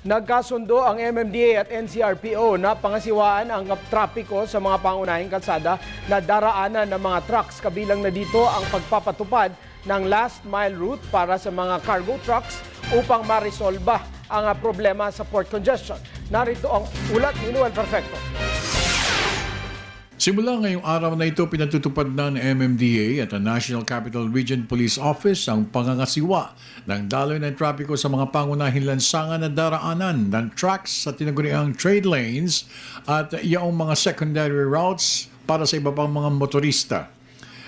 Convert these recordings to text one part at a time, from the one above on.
Nagkasundo ang MMDA at NCRPO na pangasiwaan ang trapiko sa mga pangunahing kalsada na daraanan ng mga trucks. Kabilang na dito ang pagpapatupad ng last mile route para sa mga cargo trucks upang marisolba ang problema sa port congestion. Narito ang ulat ni Noel Perfecto. Simula ngayong araw na ito, pinatutupad na ng MMDA at ang National Capital Region Police Office ang pangangasiwa ng daloy ng trapiko sa mga pangunahing lansangan na daraanan ng trucks sa tinaguriang trade lanes at iyong mga secondary routes para sa iba pang mga motorista.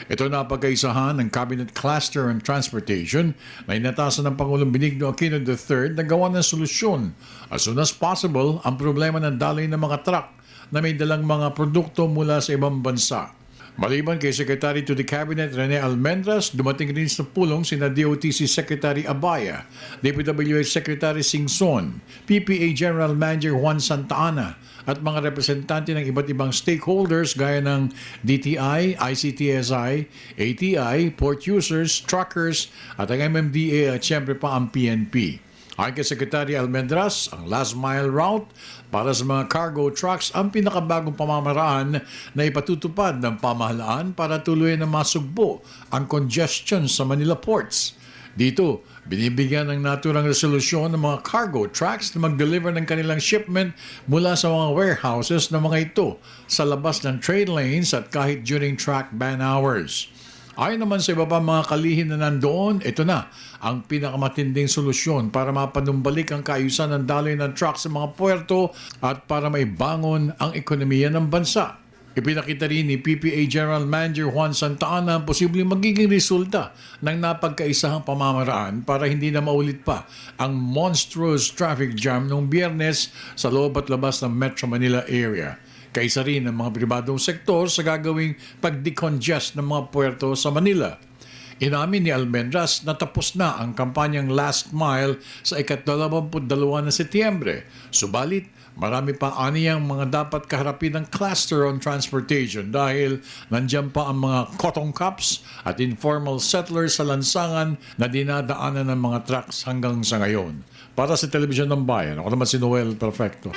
Ito na pagkaisahan ng Cabinet Cluster on Transportation na inatasan ng Pangulong Benigno Aquino III na gawa ng solusyon as soon as possible ang problema ng daloy ng mga truck na may dalang mga produkto mula sa ibang bansa. Maliban kay Secretary to the Cabinet Rene Almendras, dumating rin sa pulong sina DOTC Secretary Abaya, DPWH Secretary Singson, PPA General Manager Juan Santa Ana at mga representante ng iba't ibang stakeholders gaya ng DTI, ICTSI, ATI, port users, truckers at ang MMDA at siyempre pa ang PNP. Ayon kay Secretary Almendras, ang last mile route para sa mga cargo trucks ang pinakabagong pamamaraan na ipatutupad ng pamahalaan para tuluyan na masugbo ang congestion sa Manila ports. Dito, binibigyan ng naturang resolusyon ng mga cargo trucks na mag-deliver ng kanilang shipment mula sa mga warehouses ng mga ito sa labas ng trade lanes at kahit during track ban hours. Ayon naman sa iba pa mga kalihim na nandoon, ito na ang pinakamatinding solusyon para mapanumbalik ang kaayusan ng daloy ng truck sa mga puerto at para maibangon ang ekonomiya ng bansa. Ipinakita rin ni PPA General Manager Juan Santa Ana ang posibleng magiging resulta ng napagkaisahang pamamaraan para hindi na maulit pa ang monstrous traffic jam noong Biyernes sa loob at labas ng Metro Manila area. Kaisa rin ng mga pribadong sektor sa gagawing pag-decongest ng mga puerto sa Manila. Inamin ni Almendras na tapos na ang kampanyang Last Mile sa ika-22 na Setyembre. Subalit, marami pa aniyang mga dapat kaharapin ng cluster on transportation dahil nandiyan pa ang mga cotton cups at informal settlers sa lansangan na dinadaanan ng mga trucks hanggang sa ngayon. Para sa Telebisyon ng Bayan, ako naman si Noel Perfecto.